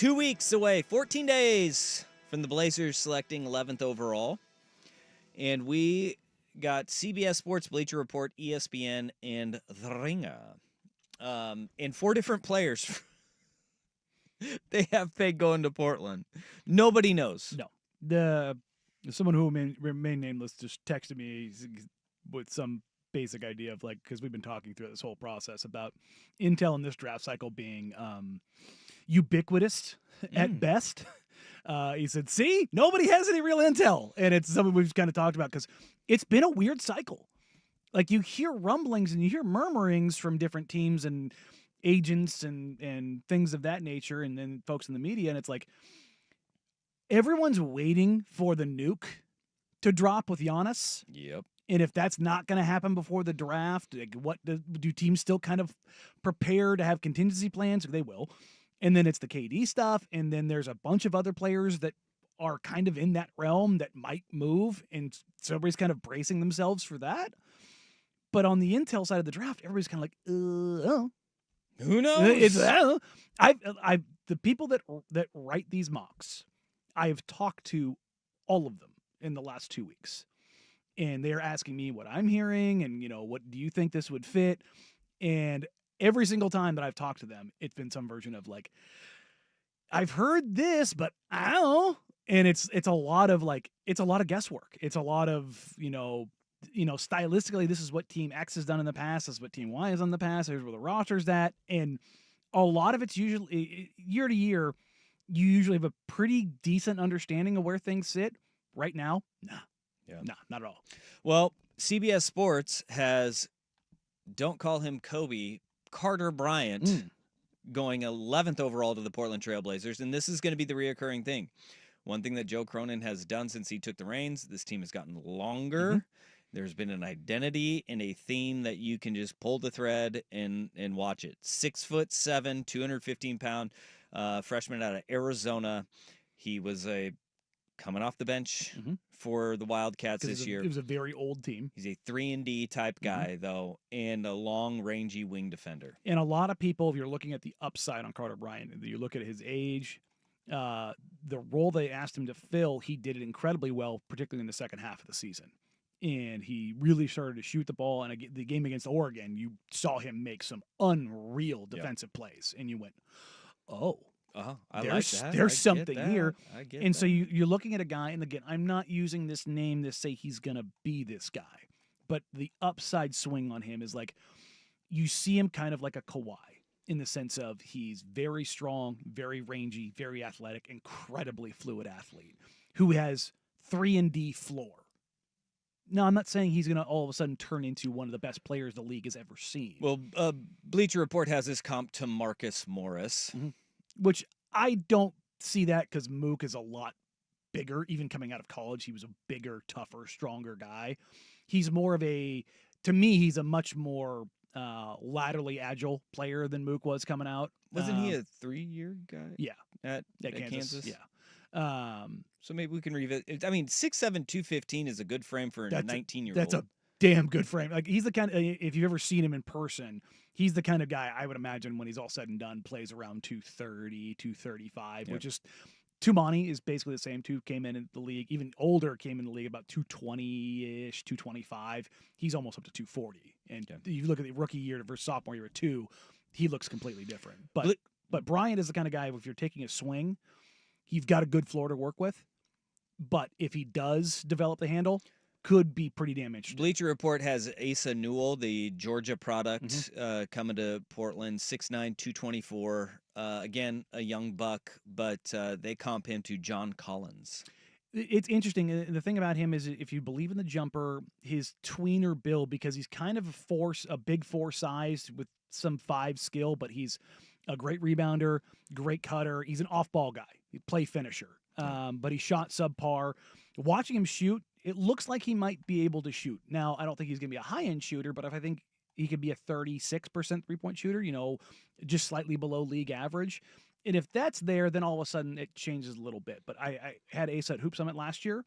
2 weeks away, 14 days from the Blazers selecting 11th overall. And we got CBS Sports, Bleacher Report, ESPN, and The Ringer. And 4 different players they have pegged going to Portland. Nobody knows. No. Someone who will remain nameless just texted me with some basic idea of, like, because we've been talking through this whole process about intel in this draft cycle being ubiquitous at best. He said, see, nobody has any real intel. And it's something we've kind of talked about because it's been a weird cycle. Like, you hear rumblings and you hear murmurings from different teams and agents and things of that nature, and then folks in the media, and it's like everyone's waiting for the nuke to drop with Giannis. Yep. And if that's not going to happen before the draft, like, what do teams still kind of prepare to have contingency plans? They will. And then it's the KD stuff, and then there's a bunch of other players that are kind of in that realm that might move, and so everybody's kind of bracing themselves for that. But on the intel side of the draft, everybody's kind of like, who knows? The people that write these mocks, I have talked to all of them in the last 2 weeks, and they're asking me what I'm hearing and, what do you think this would fit? And every single time that I've talked to them, it's been some version of like, I've heard this, but I don't know. And it's a lot of guesswork. It's a lot of, stylistically, this is what team X has done in the past. This is what team Y has done in the past. Here's where the roster's at. And a lot of it's usually year to year, you usually have a pretty decent understanding of where things sit. Right now, not at all. Well, CBS Sports has, don't call him Kobe, Carter Bryant going 11th overall to the Portland Trail Blazers, and this is going to be the reoccurring thing. One thing that Joe Cronin has done since he took the reins, this team has gotten longer. Mm-hmm. There's been an identity and a theme that you can just pull the thread and watch it. 6'7", 215-pound freshman out of Arizona. He was coming off the bench for the Wildcats this year. It was a very old team. He's a 3-and-D type guy, though, and a long, rangy wing defender. And a lot of people, if you're looking at the upside on Carter Bryant, you look at his age, the role they asked him to fill, he did it incredibly well, particularly in the second half of the season. And he really started to shoot the ball. And the game against Oregon, you saw him make some unreal defensive plays. And you went, oh. There's something here. And so you're looking at a guy, and again, I'm not using this name to say he's going to be this guy, but the upside swing on him is like, you see him kind of like a Kawhi in the sense of he's very strong, very rangy, very athletic, incredibly fluid athlete who has 3-and-D floor. No, I'm not saying he's going to all of a sudden turn into one of the best players the league has ever seen. Well, Bleacher Report has his comp to Marcus Morris. Which I don't see that because Mook is a lot bigger. Even coming out of college, he was a bigger, tougher, stronger guy. He's more of to me, he's a much more laterally agile player than Mook was coming out. Wasn't he a 3-year guy? Yeah. At Kansas? Yeah. So maybe we can revisit. I mean, 6'7", 215 is a good frame for a 19-year-old. That's a damn good frame. Like, he's the kind of, if you've ever seen him in person, he's the kind of guy I would imagine when he's all said and done plays around 230, 235, which is, Tumani is basically the same. Came in the league, even older, came in the league about 220-ish, 225. He's almost up to 240. And you look at the rookie year versus sophomore year at 2, he looks completely different. But Bryant is the kind of guy, if you're taking a swing, you've got a good floor to work with. But if he does develop the handle, could be pretty damn interesting. Bleacher Report has Asa Newell, the Georgia product, coming to Portland, 6'9", 224. Again, a young buck, but they comp him to John Collins. It's interesting. The thing about him is, if you believe in the jumper, his tweener build, because he's kind of a big 4 size with some 5 skill, but he's a great rebounder, great cutter. He's an off-ball guy, play finisher. But he shot subpar. Watching him shoot, it looks like he might be able to shoot. Now, I don't think he's going to be a high-end shooter, but if I think he could be a 36% three-point shooter, just slightly below league average. And if that's there, then all of a sudden it changes a little bit. But I had Asa at Hoop Summit last year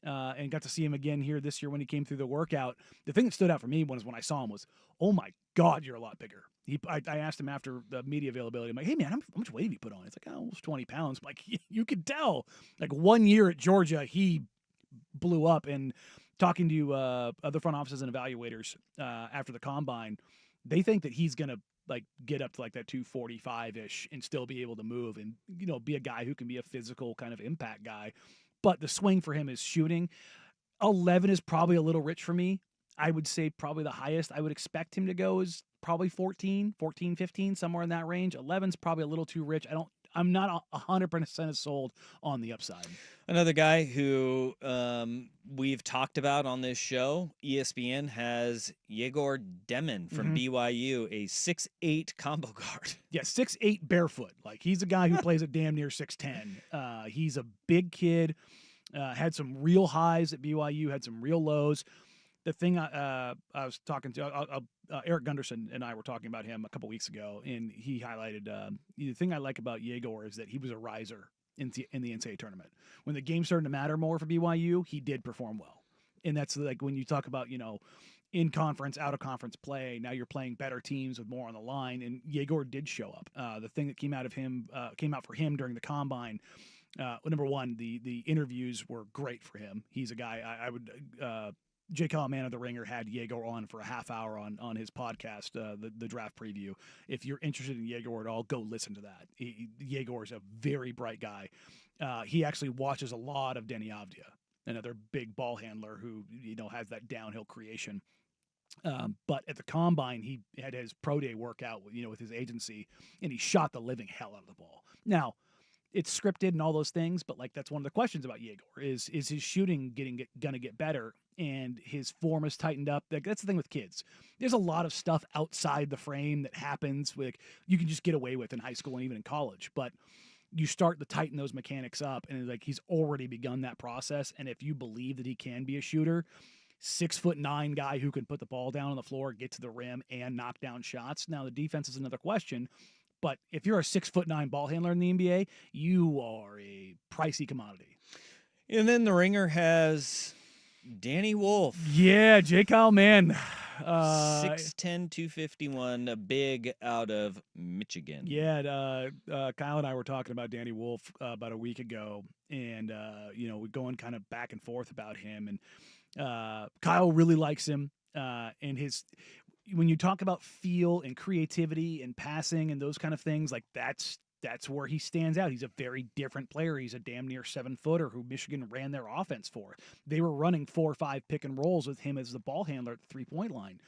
and got to see him again here this year when he came through the workout. The thing that stood out for me when I saw him was, oh, my God, you're a lot bigger. I asked him after the media availability. I'm like, hey man, how much weight have you put on? It's like, oh, almost 20 pounds. I'm like, you could tell. Like 1 year at Georgia, he blew up. And talking to other front offices and evaluators after the combine, they think that he's gonna like get up to like that 245-ish and still be able to move and be a guy who can be a physical kind of impact guy. But the swing for him is shooting. 11 is probably a little rich for me. I would say probably the highest I would expect him to go is probably 14, 15, somewhere in that range. 11's probably a little too rich. I'm not 100% sold on the upside. Another guy who we've talked about on this show, ESPN has Yegor Demin from BYU, a 6'8" combo guard. Yeah, 6'8" barefoot. Like he's a guy who plays at damn near 6'10". He's a big kid. Had some real highs at BYU, had some real lows. The thing I was talking to Eric Gunderson and I were talking about him a couple weeks ago, and he highlighted the thing I like about Yegor is that he was a riser in the NCAA tournament. When the game started to matter more for BYU, he did perform well, and that's like when you talk about in conference, out of conference play. Now you're playing better teams with more on the line, and Yegor did show up. The thing that came out for him during the combine. Number one, the interviews were great for him. He's a guy I would. J. Kyle, Man of the Ringer, had Yegor on for a half hour on his podcast, the draft preview. If you're interested in Yegor at all, go listen to that. Yegor is a very bright guy. He actually watches a lot of Denny Avdia, another big ball handler who has that downhill creation. But at the combine, he had his pro day workout with his agency, and he shot the living hell out of the ball. Now, it's scripted and all those things, but like that's one of the questions about Yegor is his shooting gonna get better, and his form is tightened up. Like, that's the thing with kids. There's a lot of stuff outside the frame that happens like you can just get away with in high school and even in college, but you start to tighten those mechanics up, and like he's already begun that process. And if you believe that he can be a shooter, 6'9" guy who can put the ball down on the floor, get to the rim, and knock down shots. Now the defense is another question. But if you're a 6'9" ball handler in the NBA, you are a pricey commodity. And then the Ringer has Danny Wolf. Yeah, J. Kyle, man. 6'10", 251, a big out of Michigan. Yeah, Kyle and I were talking about Danny Wolf about a week ago, and we're going kind of back and forth about him. And Kyle really likes him, and when you talk about feel and creativity and passing and those kind of things, like that's where he stands out. He's a very different player. He's a damn near 7-footer who Michigan ran their offense for. They were running 4 or 5 pick and rolls with him as the ball handler at the 3-point line.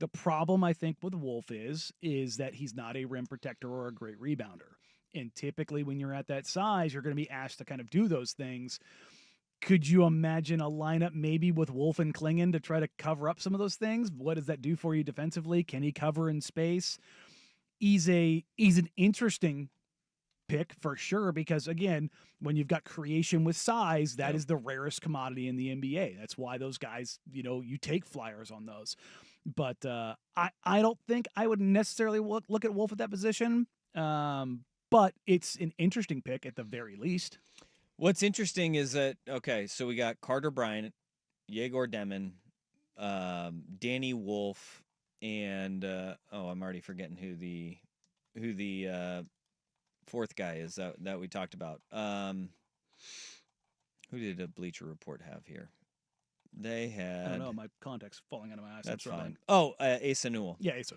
The problem, I think, with Wolf is that he's not a rim protector or a great rebounder. And typically when you're at that size, you're going to be asked to kind of do those things. Could you imagine a lineup maybe with Wolf and Klingon to try to cover up some of those things? What does that do for you defensively? Can he cover in space? He's an interesting pick for sure, because again, when you've got creation with size, that is the rarest commodity in the NBA. That's why those guys, you take flyers on those. But I don't think I would necessarily look at Wolf at that position. But it's an interesting pick at the very least. What's interesting is that, okay, so we got Carter Bryant, Yegor Demin, Danny Wolf, and I'm already forgetting who the fourth guy is that we talked about. Who did a Bleacher Report have here? They had... I don't know, my contact's falling out of my eyes. That's fine. Oh, Asa Newell. Yeah, Asa.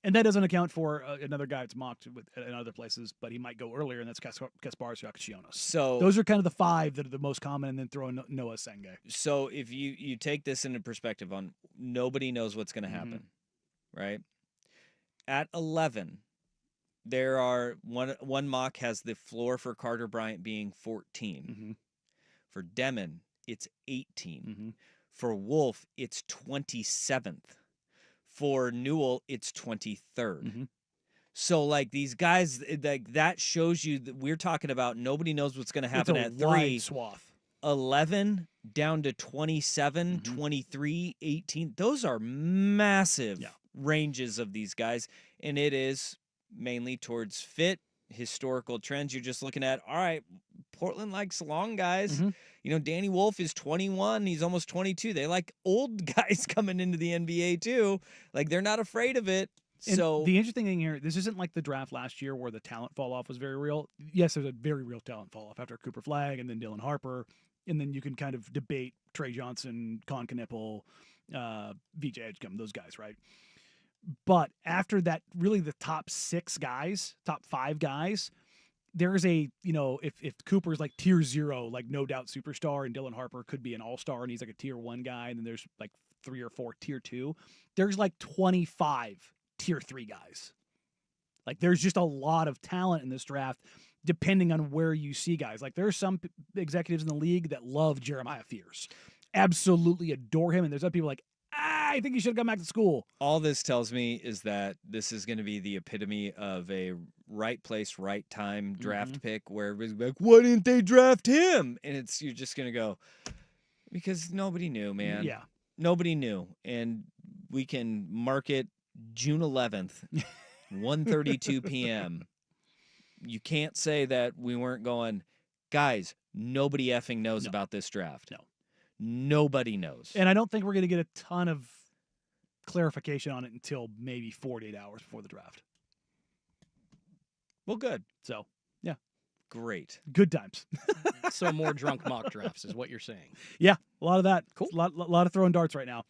And that doesn't account for another guy that's mocked in other places, but he might go earlier, and that's Kasparas Yakashionis. So those are kind of the 5 that are the most common, and then throw in Noah Senge. So if you take this into perspective on nobody knows what's going to happen, right? At 11, there are one mock has the floor for Carter Bryant being 14. For Demin, it's 18. For Wolf, it's 27th. For Newell, it's 23rd. So, like, these guys, like, that shows you that we're talking about nobody knows what's going to happen at 3. Swath. 11 down to 27, 23, 18. Those are massive ranges of these guys, and it is mainly towards fit, historical trends. You're just looking at, all right, Portland likes long guys. Danny Wolf is 21. He's almost 22. They like old guys coming into the NBA too. Like, they're not afraid of it. And So the interesting thing here, this isn't like the draft last year where the talent fall off was very real. Yes, there's a very real talent fall off after Cooper Flagg and then Dylan Harper, and then you can kind of debate Trey Johnson, Con Knippel, VJ Edgecombe, those guys, right? But after that, really the top 6 guys, top 5 guys, there's a, if Cooper's like tier 0, like no doubt superstar, and Dylan Harper could be an all-star and he's like a tier 1 guy, and then there's like 3 or 4 tier 2, there's like 25 tier 3 guys. Like there's just a lot of talent in this draft depending on where you see guys. Like there's some executives in the league that love Jeremiah Fears, absolutely adore him, and there's other people like, I think he should have gone back to school. all this tells me is that this is going to be the epitome of a right place, right time draft pick where everybody's like, why didn't they draft him? And you're just going to go, because nobody knew, man. Yeah. Nobody knew. And we can mark it June 11th, 1:32 p.m. You can't say that we weren't going, guys, nobody effing knows about this draft. No. Nobody knows. And I don't think we're going to get a ton of clarification on it until maybe 48 hours before the draft. Well, good. So, yeah. Great. Good times. So more drunk mock drafts is what you're saying. Yeah, a lot of that. Cool. A lot of throwing darts right now.